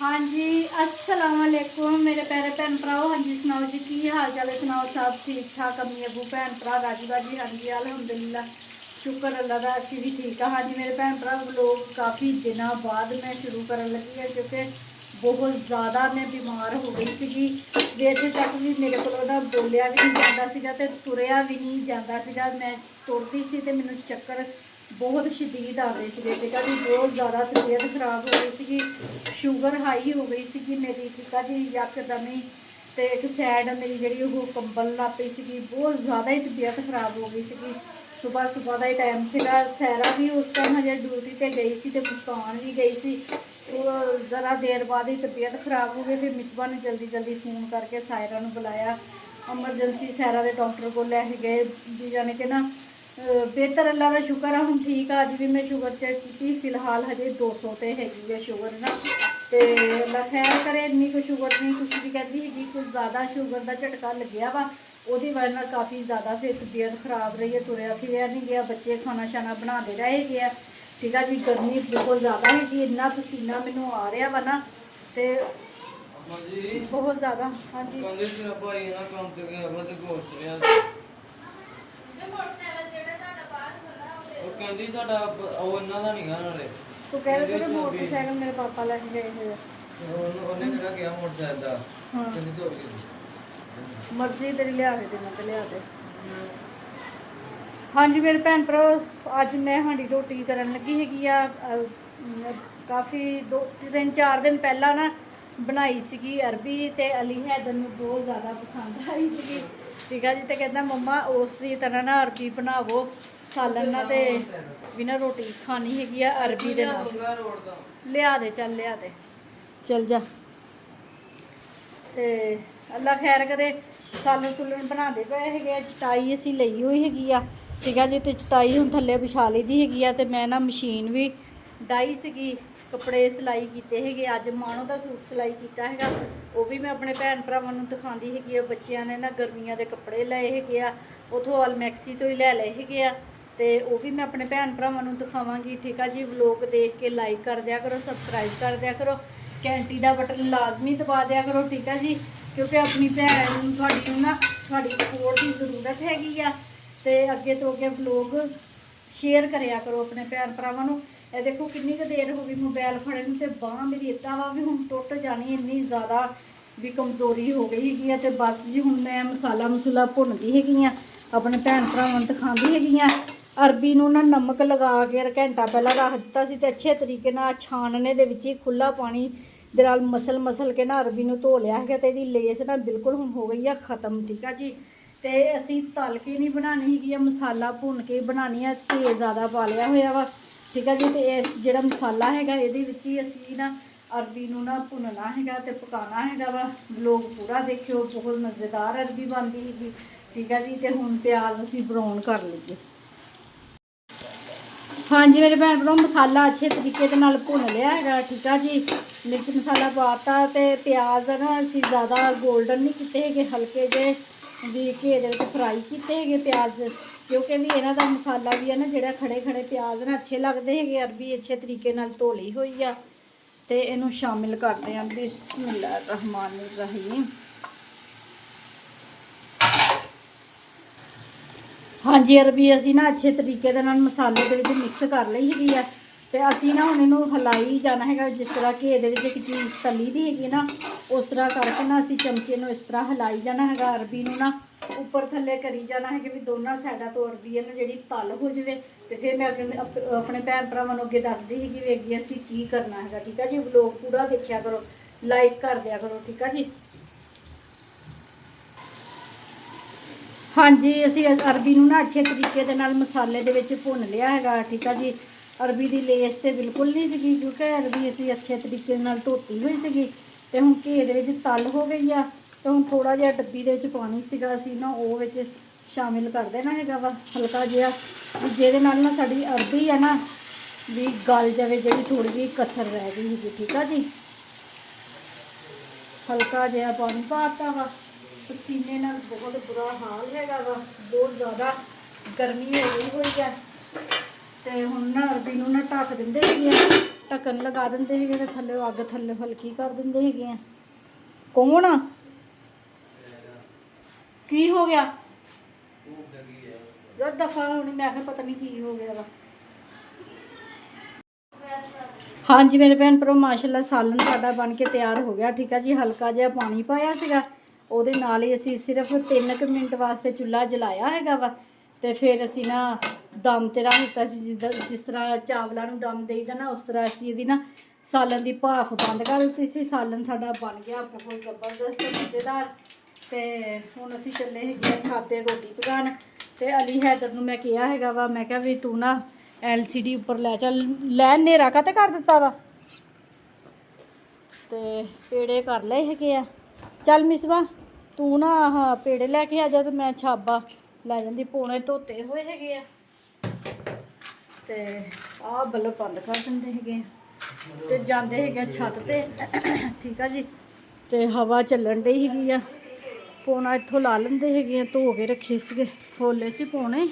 हाँ जी, अस्सलाम वालेकुम मेरे प्यारे भैन भराओ। हाँ जी सुनाओ जी की हाल चाल है, सुनाओ सब ठीक ठाक। अम्मी अबू भैन भरा राजी बाजी। हाँ जी अल्हम्दुलिल्लाह शुक्र अल्लाह का असी भी ठीक है। हाँ जी मेरे भैन भरा लोग काफ़ी दिनों बाद मैं शुरू कर लगी है क्योंकि बहुत ज़्यादा मैं बीमार हो गई थी। वेट तक भी मेरे को बोलिया भी नहीं जाता सीगा ते तुरिया भी नहीं जाता सीगा। मैं तुरती सी ते मैनू चक्कर बहुत शदीद आ गई थी। ठीक है जी, बहुत ज़्यादा तबीयत खराब हो गई थी, शुगर हाई हो गई थी मेरी। ठीक है जी, यकदम ही तो एक सैड मेरी जी कंबल ला पई थी, बहुत ज़्यादा ही तबीयत खराब हो गई थी। सुबह सुबह का ही टाइम सीगा, सैरा भी उस टाइम हजे ड्यूटी पर गई थी तो मुस्कान भी गई थी। तो ज़रा देर बाद ही तबीयत खराब हो गई। फिर मिसबा ने जल्दी जल्दी फ़ोन करके सायरा ने बुलाया, एमरजेंसी सैरा के डॉक्टर को लैके गए भी, जाने के ना बेहतर अल्लाह का शुक्र है हम ठीक है। अज भी मैं शुगर चेक की, फिलहाल हजे 200 तो हैगी है शुगर ना। तो अल्लाह खैर करे, इन्नी कोई शुगर नहीं कुछ भी कहती है, कुछ ज़्यादा शुगर का झटका लग्या वा, उसकी वजह काफ़ी ज़्यादा फिर तबीयत खराब रही है, तुरया फिरया नहीं गया, बच्चे खाना शाना बनाते रहे गए। ठीक है जी, गर्मी बहुत ज़्यादा है कि इन्ना पसीना मैनू आ रहा वा ना, तो बहुत ज़्यादा। हाँ जी तो कह रहे थे मोटरसाइकिल मेरे पापा लेके गए थे। हाँ मर्जी तेरी लिया देना तो लिया दे। हाँ जी मेरे भैन भरा, अज मैं हांडी रोटी करन लगी हैगी आ। काफ़ी 2-3-4 दिन पहला ना बनाई सी अरबी, तो अली हैदर में बहुत ज़्यादा पसंद आई सी। ठीक है जी, तो कहता मम्मा उस तरह ना अरबी बनावो सालन ना, तो बिना रोटी खानी हैगी आ अरबी दे नाल। लिया दे चल, लिया दे चल जा। तो अल्लाह खैर करे, सालन सुलन बनाते पे है। चटाई असी लई हुई हैगी आ। ठीक है जी, तो चटाई हूँ थले विछा ली दी हैगी आ। तो मैं ना मशीन भी डाई सी, कपड़े सिलाई किए है। अज मानो का सूट सिलाई किया है, वो भी मैं अपने भैन भरावां नूं दिखाती हैगी। बच्चों ने ना गर्मियों के कपड़े लए है, उतों अलमैक्सी तो ही लै लए है, तो वह भी मैं अपने भैन भरावां नूं दिखावांगी। ठीक है जी, व्लॉग देख के लाइक कर दिया करो, सबसक्राइब कर दिया करो, घंटी का बटन लाजमी दबा दिया करो। ठीक है जी, क्योंकि अपनी भैन थोड़ी ना थोड़ी सपोर्ट की जरूरत हैगी आ। तो अगे तो अगे व्लॉग शेयर कराया करो अपने भैन भरावां नूं। ये देखो कितनी क देर हो गई मोबाइल फड़े नूं, ते बांह मेरी इदा वा भी हुण टुट जानी, इन्नी ज़्यादा भी कमज़ोरी हो गई हैगी। तो बस जी हुण मैं मसाला मसूला भुनदी हैगी आ, अपने भैन भरावां नूं दिखांदी हैगी आ। अरबी नूं ना नमक लगा के घंटा पहला रख दिता सी, ते अच्छे तरीके नाल छानने दे विच ही खुला पानी दे नाल मसल मसल के ना अरबी नूं धो लिया है। तो इहदी लेस ना बिल्कुल हुण हो गई है ख़त्म। ठीक है जी, तो असी तल के नहीं बनानी हैगी, मसाला भुन के बनानी है, घी ज़्यादा पा लिया होया वा। ठीक है जी, तो इस जिहड़ा मसाला हैगा इहदे विच ही असी ना अरबी नूं ना भुनना हैगा ते पकाना हैगा वा। लोग पूरा देखियो, बहुत मज़ेदार अरबी बनदी हैगी। ठीक है जी, तो हुण प्याज असी ब्राउन कर लईए। हाँ जी मेरे भैन भराओ, मसाला अच्छे तरीके दे नाल भुन लिया है। ठीक है जी, मिर्च मसाला पाता, तो प्याज ना असी ज़्यादा गोल्डन नहीं किए है, हल्के जे भी घे दे फ्राई किए है प्याज, क्योंकि भी इन्हां दा मसाला भी है ना जिहड़े खड़े खड़े प्याज ना अच्छे लगते हैं। अरबी अच्छे तरीके नाल धो ली हुई आ, तो इनू शामिल करते हैं। बिस्मिल्लाहिर्रहमानिर्रहीम। हाँ जी, अरबी असी ना अच्छे तरीके दे नाल मसाले दे विच मिक्स कर ली हैगी आ, तो असी ना हुण इनू हिलाई जाना है। जिस तरह घे दे विच एक चीज़ तली दी हैगी ना, उस तरह करके ना असी चमचे नूं इस तरह हिलाई जाना है। अरबी नूं ना उपर थल्ले करी जाना है कि भी दोनों साइडों तो अरबी है ना जिहड़ी तल हो जाए। तो फिर मैं अपने भैन भरावां नूं अगे दसदी हैगी भी अगे असी की करना है। ठीक है जी, व्लॉग पूरा देखिया करो, लाइक कर दिया करो। ठीक है जी। हाँ जी, असी अरबी नूं ना अच्छे तरीके दे नाल मसाले दे विच भुन लिया है। ठीक है जी, अरबी की लेस तो बिल्कुल नहीं सी, क्योंकि अरबी असी अच्छे तरीके नाल धोती हुई सी, तो हुण घे दे विच तल हो गई आ। तो हुण थोड़ा जिहा डब्बी दे विच पानी सीगा, असी ना वो विच शामिल कर देना हैगा वा हल्का जिहा, जिहदे नाल ना साडी अरबी है ना भी गल जाए, जिहड़ी थोड़ी जी कसर रह गई हैगी। ठीक है जी, हल्का जिहा पानी पाता वा। पसीने नाल बहुत बुरा हाल हैगा वा, बहुत ज़्यादा गर्मी हो गई हुई है। ਤੇ ਹੁਣ ਨਾ ਅਰਬੀ ਨੂੰ ਨਾ ਢੱਕ ਦਿੰਦੇ ਹੈਗੇ ਆ, ਢੱਕਣ ਲਗਾ ਦਿੰਦੇ ਹੈਗੇ ਤੇ ਥੱਲੇ ਅੱਗ ਥੱਲੇ ਹਲਕੀ ਕਰ ਦਿੰਦੇ ਹੈਗੇ ਆ। ਕੌਣ ਆ? ਕੀ ਹੋ ਗਿਆ? ਯਾਰ ਦਫਾ ਹੋਣੀ, ਮੈਂ ਕਿਹਾ ਪਤਾ ਨਹੀਂ ਕੀ ਹੋ ਗਿਆ ਵਾ। ਹਾਂਜੀ ਮੇਰੇ ਭੈਣ ਭਰਾ, ਮਾਸ਼ਾਅੱਲਾ ਸਾਲਨ ਸਾਡਾ ਬਣ ਕੇ ਤਿਆਰ ਹੋ ਗਿਆ। ਠੀਕ ਆ ਜੀ, ਹਲਕਾ ਜਿਹਾ ਪਾਣੀ ਪਾਇਆ ਸੀਗਾ, ਉਹਦੇ ਨਾਲ ਹੀ ਅਸੀਂ ਸਿਰਫ 3 ਮਿੰਟ ਵਾਸਤੇ ਚੁੱਲ੍ਹਾ ਜਲਾਇਆ ਹੈਗਾ ਵਾ। ਤੇ ਫਿਰ ਅਸੀਂ ਨਾ ਦਮ ਤੇ ਰੱਖ ਦਿੱਤਾ ਸੀ, ਜਿਸ ਤਰ੍ਹਾਂ ਚਾਵਲਾਂ ਨੂੰ ਦਮ ਦੇਈਦਾ ਨਾ, ਉਸ ਤਰ੍ਹਾਂ ਅਸੀਂ ਇਹਦੀ ਨਾ ਸਾਲਨ ਦੀ ਭਾਫ ਬੰਦ ਕਰ ਦਿੱਤੀ ਸੀ। ਸਾਲਨ ਸਾਡਾ ਬਣ ਗਿਆ ਬਹੁਤ ਜ਼ਬਰਦਸਤ ਮਜ਼ੇਦਾਰ। ਤੇ ਹੁਣ ਅਸੀਂ ਚੱਲੇ ਹੈਗੇ ਆ ਛੱਤ ਤੇ ਰੋਟੀ ਪਕਾਉਣ। ਤੇ ਅਲੀ ਹੈਦਰ ਨੂੰ ਮੈਂ ਕਿਹਾ ਹੈਗਾ ਵਾ, ਮੈਂ ਕਿਹਾ ਵੀ ਤੂੰ ਨਾ LCD ਉੱਪਰ ਲੈ ਚੱਲ। ਲੈ ਹਨੇਰਾ ਕਾਤੇ ਕਰ ਦਿੱਤਾ ਵਾ? ਤੇ ਪੇੜੇ ਕਰ ਲਏ ਹੈਗੇ ਆ। ਚੱਲ ਮਿਸਬਾ ਤੂੰ ਨਾ ਆਹ ਪੇੜੇ ਲੈ ਕੇ ਆ ਜਾ, ਤੇ ਮੈਂ ਛਾਬਾ ਲੈ ਜਾਂਦੀ। ਪੌਣੇ ਧੋਤੇ ਹੋਏ ਹੈਗੇ ਆ ਤੇ ਆਹ ਬੱਲਬ ਬੰਦ ਕਰ ਦਿੰਦੇ ਹੈਗੇ ਆ ਤੇ ਜਾਂਦੇ ਹੈਗੇ ਛੱਤ ਤੇ। ਠੀਕ ਆ ਜੀ, ਤੇ ਹਵਾ ਚੱਲਣ ਡਈ ਹੈਗੀ ਆ। ਪੌਣਾ ਇੱਥੋਂ ਲਾ ਲੈਂਦੇ ਹੈਗੇ ਆ, ਧੋ ਕੇ ਰੱਖੇ ਸੀਗੇ, ਫੋਲੇ ਸੀ ਪੌਣੇ।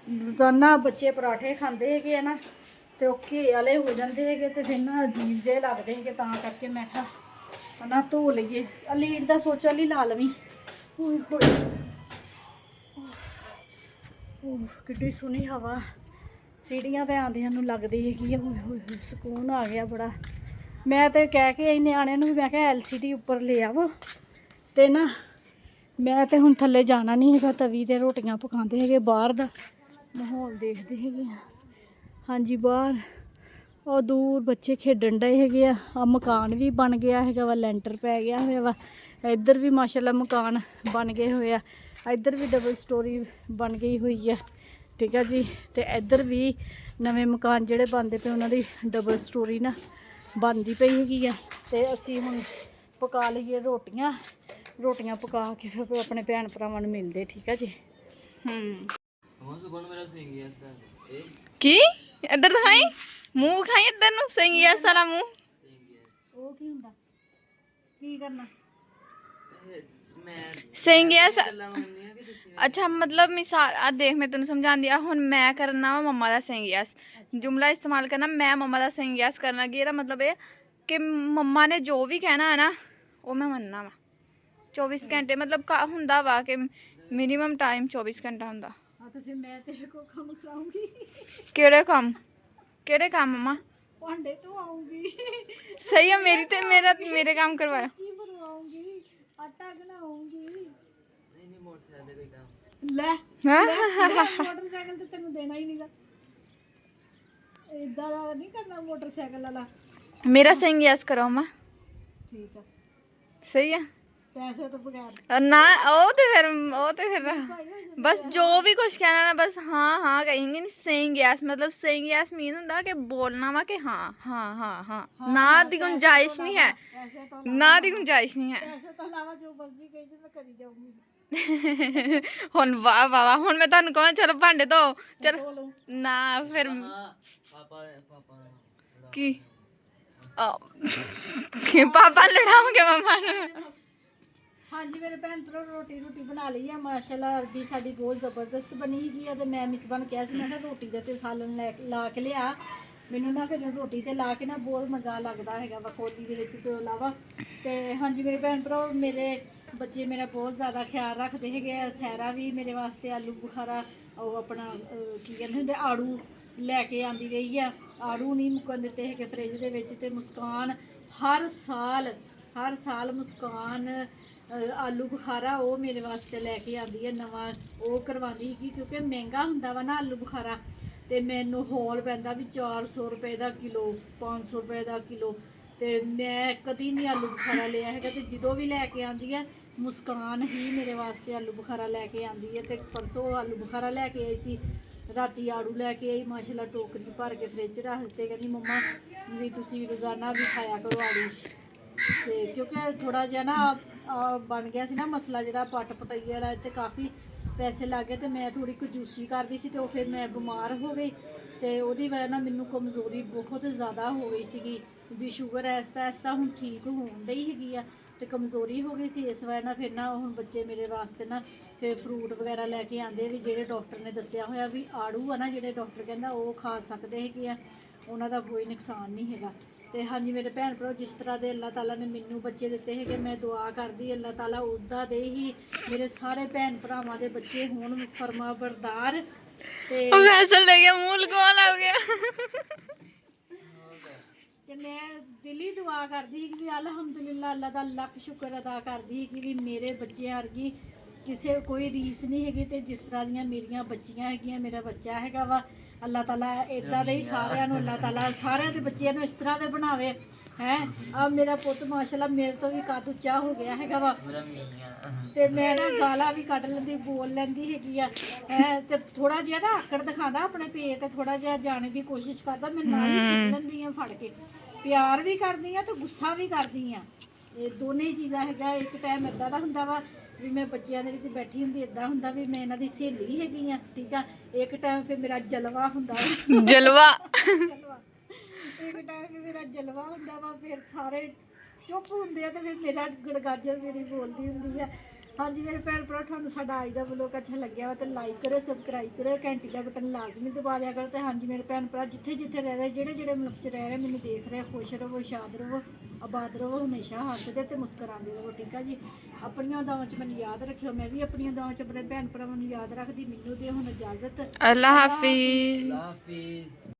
ਰੋਜ਼ਾਨਾ ਬੱਚੇ ਪਰਾਠੇ ਖਾਂਦੇ ਹੈਗੇ ਆ ਨਾ, ਤੇ ਉਹ ਘੇ ਵਾਲੇ ਹੋ ਜਾਂਦੇ ਹੈਗੇ ਤੇ ਫਿਰ ਨਾ ਅਜੀਬ ਜਿਹੇ ਲੱਗਦੇ ਹੈਗੇ, ਤਾਂ ਕਰਕੇ ਮੈਂ ਕਿਹਾ ਨਾ ਧੋ ਲਈਏ। ਲੀਡ ਦਾ ਸੋਚਾ ਲਈ ਲਾ ਲਵੀਂ। ਹੋਏ ਹੋਏ ਕਿੱਡੀ ਸੋਹਣੀ ਹਵਾ ਸੀੜੀਆਂ ਤੇ ਆਉਂਦਿਆਂ ਨੂੰ ਲੱਗਦੀ ਹੈਗੀ ਆ। ਹੋਏ ਹੋਏ ਹੋਏ ਸਕੂਨ ਆ ਗਿਆ ਬੜਾ। ਮੈਂ ਤੇ ਕਹਿ ਕੇ ਆਈ ਨਿਆਣਿਆਂ ਨੂੰ ਵੀ, ਮੈਂ ਕਿਹਾ LCD ਉੱਪਰ ਲੈ ਆਵੋ। ਤੇ ਨਾ ਮੈਂ ਤੇ ਹੁਣ ਥੱਲੇ ਜਾਣਾ ਨਹੀਂ ਹੈਗਾ, ਤਵੀ ਤੇ ਰੋਟੀਆਂ ਪਕਾਉਂਦੇ ਹੈਗੇ। ਬਾਹਰ ਦਾ ਮਾਹੌਲ ਦੇਖਦੇ ਹੈਗੇ ਆ। ਹਾਂਜੀ ਬਾਹਰ ਉਹ ਦੂਰ ਬੱਚੇ ਖੇਡਣ ਡਏ ਹੈਗੇ ਆ। ਆ ਮਕਾਨ ਵੀ ਬਣ ਗਿਆ ਹੈਗਾ ਵਾ, ਲੈਂਟਰ ਪੈ ਗਿਆ ਹੋਇਆ ਵਾ। ਇੱਧਰ ਵੀ ਮਾਸ਼ਾਅੱਲਾ ਮਕਾਨ ਬਣ ਗਏ ਹੋਏ ਆ। ਇੱਧਰ ਵੀ ਡਬਲ ਸਟੋਰੀ ਬਣ ਗਈ ਹੋਈ ਆ। ਠੀਕ ਆ ਜੀ, ਤੇ ਇੱਧਰ ਵੀ ਨਵੇਂ ਮਕਾਨ ਜਿਹੜੇ ਬਣਦੇ ਪਏ, ਉਹਨਾਂ ਦੀ ਡਬਲ ਸਟੋਰੀ ਨਾ ਬਣਦੀ ਪਈ ਹੈਗੀ ਆ। ਤੇ ਅਸੀਂ ਹੁਣ ਪਕਾ ਲਈਏ ਰੋਟੀਆਂ। ਰੋਟੀਆਂ ਪਕਾ ਕੇ ਫਿਰ ਆਪਣੇ ਭੈਣ ਭਰਾਵਾਂ ਨੂੰ ਮਿਲਦੇ। ਠੀਕ ਆ ਜੀ। ਕੀ ਇੱਧਰ ਦਿਖਾਈ, ਮੂੰਹ ਖਾਈ ਇੱਧਰ ਨੂੰ, ਸਿੰਗਿਆ ਸਾਰਾ ਮੂੰਹ। ਉਹ ਕੀ ਹੁੰਦਾ? ਕੀ ਕਰਨਾ? ਸਿੰਗਿਆ ਅੱਛਾ, ਮਤਲਬ ਮਿਸਾਲ ਆ ਦੇਖ, ਮੈਂ ਤੈਨੂੰ ਸਮਝਾਉਂਦੀ ਆ। ਹੁਣ ਮੈਂ ਕਰਨਾ ਵਾ ਮੰਮਾ ਦਾ ਸਿੰਗਿਆਸ, ਜੁਮਲਾ ਇਸਤੇਮਾਲ ਕਰਨਾ, ਮੈਂ ਮੰਮਾ ਦਾ ਸਿੰਗਿਆਸ ਕਰਨਾ। ਕਿ ਇਹਦਾ ਮਤਲਬ ਇਹ ਕਿ ਮੰਮਾ ਨੇ ਜੋ ਵੀ ਕਹਿਣਾ ਹੈ ਨਾ, ਉਹ ਮੈਂ ਮੰਨਣਾ ਵਾ। 24 ਘੰਟੇ ਮਤਲਬ ਹੁੰਦਾ ਵਾ ਕਿ ਮਿਨੀਮਮ ਟਾਈਮ 24 ਘੰਟਾ ਹੁੰਦਾ। ਹਾਂ ਤੇ ਫਿਰ ਮੈਂ ਤੇਰੇ ਕੋਲ ਕੰਮ ਕਰਾਉਂਗੀ। ਕਿਹੜੇ ਕੰਮ? ਕਿਹੜੇ ਕੰਮ ਮੰਮਾ? ਭਾਂਡੇ ਤੋਂ ਆਉਂਗੀ। ਸਹੀ ਆ, ਮੇਰੀ ਤੇ ਮੇਰੇ ਕੰਮ ਕਰਵਾਇਆ। ਸਬਜ਼ੀ ਬਣਵਾਉਂਗੀ, ਆਟਾ ਬਣਾਉਂਗੀ। ਨਹੀਂ ਮੋਟਰਸਾਈਕਲ ਦੇ ਕੋਈ ਕੰਮ ਲੈ। ਮੋਟਰਸਾਈਕਲ ਤੇ ਤੈਨੂੰ ਦੇਣਾ ਹੀ ਨਹੀਂਗਾ। ਇਦਾਂ ਦਾ ਨਹੀਂ ਕਰਨਾ ਮੋਟਰਸਾਈਕਲ ਵਾਲਾ। ਮੇਰਾ ਸਿੰਗਿਆਸ ਕਰੋ ਮੰਮਾ। ਠੀਕ ਆ, ਸਹੀ ਆ। ਪੈਸੇ ਤੋਂ ਬਗੈਰ ਨਾ ਉਹ ਤੇ ਫਿਰ ਬਸ ਜੋ ਵੀ ਕੁਝ ਕਹਿਣਾ ਨਾ, ਬਸ ਹਾਂ ਹਾਂ ਕहेंगे। नहीं सेइंग यस मतलब सेइंग यस मीन ਹੁੰਦਾ कि बोलना वा कि हाँ हाँ हाँ हाँ। ना ਦੀ गुंजाइश नहीं है, ना ਦੀ गुंजाइश नहीं है। ਪੈਸੇ ਤੋਂ ਇਲਾਵਾ ਜੋ ਮਰਜ਼ੀ ਕਹੀ ਜੇ ਮੈਂ ਕਰੀ ਜਾਊਂਗੀ। ਹੁਣ ਵਾਹ ਵਾਹ, ਹੁਣ ਮੈਂ ਤੁਹਾਨੂੰ ਕਹਾਂ ਚਲੋ ਭਾਂਡੇ ਧੋ ਚਲ ਨਾ, ਫਿਰ ਕੀ ਪਾਪਾ ਲੜਾਉਂਗੇ ਮਮਾ ਨੂੰ। ਹਾਂਜੀ ਮੇਰੇ ਭੈਣ ਭਰਾ, ਰੋਟੀ ਬਣਾ ਲਈ ਆ ਮਾਸ਼ਾਅੱਲਾ। ਅਰਬੀ ਸਾਡੀ ਬਹੁਤ ਜ਼ਬਰਦਸਤ ਬਣੀ ਹੈਗੀ ਆ। ਤੇ ਮੈਂ ਮਿਸਬਾ ਨੂੰ ਕਿਹਾ ਸੀ, ਮੈਂ ਕਿਹਾ ਰੋਟੀ ਦੇ ਤੇ ਸਾਲਨ ਲਾ ਕੇ ਲਿਆ। ਮੈਨੂੰ ਨਾ ਫਿਰ ਰੋਟੀ ਤੇ ਲਾ ਕੇ ਨਾ ਬਹੁਤ ਮਜ਼ਾ ਲੱਗਦਾ ਹੈਗਾ ਵਾ ਕੋਲੀ ਦੇ ਵਿੱਚ ਤੋਂ ਇਲਾਵਾ। ਤੇ ਹਾਂਜੀ ਮੇਰੇ ਭੈਣ ਭਰਾ, ਮੇਰੇ ਬੱਚੇ ਮੇਰਾ ਬਹੁਤ ਜ਼ਿਆਦਾ ਖਿਆਲ ਰੱਖਦੇ ਹੈਗੇ ਆ। ਸਹਿਰਾ ਵੀ ਮੇਰੇ ਵਾਸਤੇ ਆਲੂ ਬੁਖਾਰਾ, ਉਹ ਆਪਣਾ ਕੀ ਕਹਿੰਦੇ ਹੁੰਦੇ, ਆੜੂ ਲੈ ਕੇ ਆਂਦੀ ਰਹੀ ਆ। ਆੜੂ ਨਹੀਂ ਮੁੱਕਣ ਦਿੱਤੇ ਹੈਗੇ ਫਰਿੱਜ ਦੇ ਵਿੱਚ। ਤੇ ਮੁਸਕਾਨ ਹਰ ਸਾਲ ਮੁਸਕਾਨ ਆਲੂ ਬੁਖਾਰਾ ਉਹ ਮੇਰੇ ਵਾਸਤੇ ਲੈ ਕੇ ਆਉਂਦੀ ਹੈ ਨਵਾਂ। ਉਹ ਕਰਵਾਉਂਦੀ ਸੀ ਕਿਉਂਕਿ ਮਹਿੰਗਾ ਹੁੰਦਾ ਵਾ ਨਾ ਆਲੂ ਬੁਖਾਰਾ। ਤੇ ਮੈਨੂੰ ਹੌਲ ਪੈਂਦਾ ਵੀ 400 ਰੁਪਏ ਦਾ ਕਿਲੋ, 500 ਰੁਪਏ ਦਾ ਕਿਲੋ। ਤੇ ਮੈਂ ਕਦੀ ਨਹੀਂ ਆਲੂ ਬੁਖਾਰਾ ਲਿਆ ਹੈਗਾ। ਤੇ ਜਦੋਂ ਵੀ ਲੈ ਕੇ ਆਉਂਦੀ ਹੈ ਮੁਸਕਾਨ ਹੀ ਮੇਰੇ ਵਾਸਤੇ ਆਲੂ ਬੁਖਾਰਾ ਲੈ ਕੇ ਆਉਂਦੀ ਹੈ। ਤੇ ਪਰਸੋਂ ਆਲੂ ਬੁਖਾਰਾ ਲੈ ਕੇ ਆਈ ਸੀ, ਰਾਤੀ ਆੜੂ ਲੈ ਕੇ ਆਈ ਮਾਸ਼ਾਅੱਲਾ। ਟੋਕਰੀ ਭਰ ਕੇ ਫਰਿੱਜ ਰੱਖ ਦਿੱਤੇ। ਕਹਿੰਦੀ ਮੰਮਾ ਵੀ ਤੁਸੀਂ ਰੋਜ਼ਾਨਾ ਵੀ ਖਾਇਆ ਕਰੋ ਆੜੂ। ਤੇ ਕਿਉਂਕਿ ਥੋੜਾ ਜਿਹਾ ਨਾ ਬਣ ਗਿਆ ਸੀ ਨਾ ਮਸਲਾ ਜਿਹੜਾ ਪੱਟ ਪਟਾਈ ਵਾਲਾ, ਤੇ ਕਾਫੀ ਪੈਸੇ ਲੱਗ ਗਏ। ਤੇ ਮੈਂ ਥੋੜੀ ਕੰਜੂਸੀ ਕਰਦੀ ਸੀ, ਤੇ ਉਹ ਫਿਰ ਮੈਂ ਬਿਮਾਰ ਹੋ ਗਈ। ਤੇ ਉਹਦੀ ਵਜ੍ਹਾ ਨਾਲ ਮੈਨੂੰ ਕਮਜ਼ੋਰੀ ਬਹੁਤ ਜ਼ਿਆਦਾ ਹੋ ਗਈ ਸੀਗੀ ਵੀ ਸ਼ੂਗਰ ਐਸਤਾ ਹੁਣ ਠੀਕ ਹੋਣ ਡਈ ਹੈਗੀ ਆ ਤੇ ਕਮਜ਼ੋਰੀ ਹੋ ਗਈ ਸੀ। ਇਸ ਵਜ੍ਹਾ ਨਾਲ ਫਿਰ ਨਾ ਹੁਣ ਬੱਚੇ ਮੇਰੇ ਵਾਸਤੇ ਨਾ ਫਿਰ ਫਰੂਟ ਵਗੈਰਾ ਲੈ ਕੇ ਆਂਦੇ ਵੀ ਜਿਹੜੇ ਡਾਕਟਰ ਨੇ ਦੱਸਿਆ ਹੋਇਆ ਵੀ ਆੜੂ ਆ ਨਾ, ਜਿਹੜੇ ਡਾਕਟਰ ਕਹਿੰਦਾ ਉਹ ਖਾ ਸਕਦੇ ਹੈਗੇ ਆ, ਉਹਨਾਂ ਦਾ ਕੋਈ ਨੁਕਸਾਨ ਨਹੀਂ ਹੈਗਾ। ਤੇ ਹਾਂਜੀ ਮੇਰੇ ਭੈਣ ਭਰਾ, ਜਿਸ ਤਰ੍ਹਾਂ ਦੇ ਅੱਲਾਹ ਤਾਲਾ ਨੇ ਮੈਨੂੰ ਬੱਚੇ ਦਿੱਤੇ ਹੈਗੇ, ਮੈਂ ਦੁਆ ਕਰਦੀ ਅੱਲਾਹ ਤਾਲਾ ਉੱਦਾਂ ਦੇ ਹੀ ਮੇਰੇ ਸਾਰੇ ਭੈਣ ਭਰਾਵਾਂ ਦੇ ਬੱਚੇ ਹੋਣ ਫਰਮਾ ਬਰਦਾਰ। ਤੇ ਫੈਸਲ ਦੇ ਗਿਆ, ਮੂੰਹ ਲਗਾਉਣ ਲੱਗ ਗਿਆ। ਤੇ ਮੈਂ ਦਿਲੀ ਦੁਆ ਕਰਦੀ ਸੀ ਕਿ ਅਲਹਮਦੁਲਿਲਾ, ਅੱਲਾਹ ਦਾ ਲੱਖ ਸ਼ੁਕਰ ਅਦਾ ਕਰਦੀ ਕਿ ਵੀ ਮੇਰੇ ਬੱਚਿਆਂ ਵਰਗੀ ਕਿਸੇ ਕੋਈ ਰੀਸ ਨਹੀਂ ਹੈਗੀ। ਤੇ ਜਿਸ ਤਰ੍ਹਾਂ ਦੀਆਂ ਮੇਰੀਆਂ ਬੱਚੀਆਂ ਹੈਗੀਆਂ, ਮੇਰਾ ਬੱਚਾ ਹੈਗਾ ਵਾ, ਅੱਲਾਹ ਤਾਲਾ ਇਦਾਂ ਦੇ ਹੀ ਸਾਰਿਆਂ ਨੂੰ, ਅੱਲਾਹ ਤਾਲਾ ਸਾਰਿਆਂ ਦੇ ਬੱਚਿਆਂ ਨੂੰ ਇਸ ਤਰ੍ਹਾਂ ਦੇ ਬਣਾਵੇ ਹੈ। ਆ ਮੇਰਾ ਪੁੱਤ ਮਾਸ਼ਾਅੱਲਾ ਮੇਰੇ ਤੋਂ ਵੀ ਕੱਦ ਉੱਚਾ ਹੋ ਗਿਆ ਹੈਗਾ ਵਾ, ਤੇ ਮੈਂ ਨਾ ਗਾਲਾਂ ਵੀ ਕੱਢ ਲੈਂਦੀ, ਬੋਲ ਲੈਂਦੀ ਹੈਗੀ ਆ ਹੈ। ਤੇ ਥੋੜਾ ਜਿਹਾ ਨਾ ਆਕੜ ਦਿਖਾਉਂਦਾ ਆਪਣੇ ਪੇ ਤੇ, ਥੋੜਾ ਜਿਹਾ ਜਾਣੇ ਦੀ ਕੋਸ਼ਿਸ਼ ਕਰਦਾ, ਮੈਂ ਨਾਲ ਹੀ ਖਿੱਚ ਲੈਂਦੀ ਆ ਫੜ ਕੇ, ਪਿਆਰ ਵੀ ਕਰਦੀ ਆ ਤੇ ਗੁੱਸਾ ਵੀ ਕਰਦੀ ਆ। ਇਹ ਦੋਨੇ ਹੀ ਚੀਜ਼ਾਂ ਹੈਗਾ। ਇੱਕ ਟਾਈਮ ਇਦਾਂ ਦਾ ਹੁੰਦਾ ਵਾ ਵੀ ਮੈਂ ਬੱਚਿਆਂ ਦੇ ਵਿੱਚ ਬੈਠੀ ਹੁੰਦੀ, ਇਦਾਂ ਹੁੰਦਾ ਵੀ ਮੈਂ ਇਹਨਾਂ ਦੀ ਸਹੇਲੀ ਹੈਗੀ ਆ, ਠੀਕ ਆ। ਇੱਕ ਟਾਈਮ ਫਿਰ ਮੇਰਾ ਜਲਵਾ ਹੁੰਦਾ ਵਾ, ਜਲਵਾ ਜਲਵਾ ਇੱਕ ਟਾਈਮ ਫਿਰ ਮੇਰਾ ਜਲਵਾ ਹੁੰਦਾ ਵਾ, ਫਿਰ ਸਾਰੇ ਚੁੱਪ ਹੁੰਦੇ ਆ ਤੇ ਫਿਰ ਮੇਰਾ ਗੜਗਾਜਰ ਮੇਰੀ ਬੋਲਦੀ ਹੁੰਦੀ ਆ। ਹਾਂਜੀ ਮੇਰੇ ਭੈਣ ਭਰਾ, ਤੁਹਾਨੂੰ ਸਾਡਾ ਅੱਜ ਦਾ ਵਲੋਗ ਅੱਛਾ ਲੱਗਿਆ ਵਾ ਤੇ ਲਾਈਕ ਕਰੋ, ਸਬਸਕ੍ਰਾਈਬ ਕਰੋ, ਘੰਟੀ ਦਾ ਬਟਨ ਲਾਜ਼ਮੀ ਦਬਾ ਦਿਆ ਕਰੋ। ਤੇ ਹਾਂਜੀ ਮੇਰੇ ਭੈਣ ਭਰਾ, ਜਿੱਥੇ ਜਿੱਥੇ ਰਹਿ ਰਹੇ, ਜਿਹੜੇ ਜਿਹੜੇ ਮੁਲਕ 'ਚ ਰਹਿ ਰਹੇ, ਮੈਨੂੰ ਦੇਖ ਰਹੇ, ਖੁਸ਼ ਰਹੋ, ਸ਼ਾਦ ਰਹੋ, ਆਬਾਦ ਰਹੋ, ਹਮੇਸ਼ਾ ਹੱਸਦੇ ਤੇ ਮੁਸਕਰਾਉਂਦੇ ਰਹੋ, ਠੀਕ ਆ ਜੀ। ਆਪਣੀਆਂ ਦੁਆਵਾਂ 'ਚ ਮੈਨੂੰ ਯਾਦ ਰੱਖਿਓ, ਮੈਂ ਵੀ ਆਪਣੀਆਂ ਦੁਆਵਾਂ 'ਚ ਆਪਣੇ ਭੈਣ ਭਰਾਵਾਂ ਨੂੰ ਯਾਦ ਰੱਖਦੀ। ਮੈਨੂੰ ਤੇ ਹੁਣ ਇਜਾਜ਼ਤ, ਅੱਲਾ ਹਾਫਿਜ਼।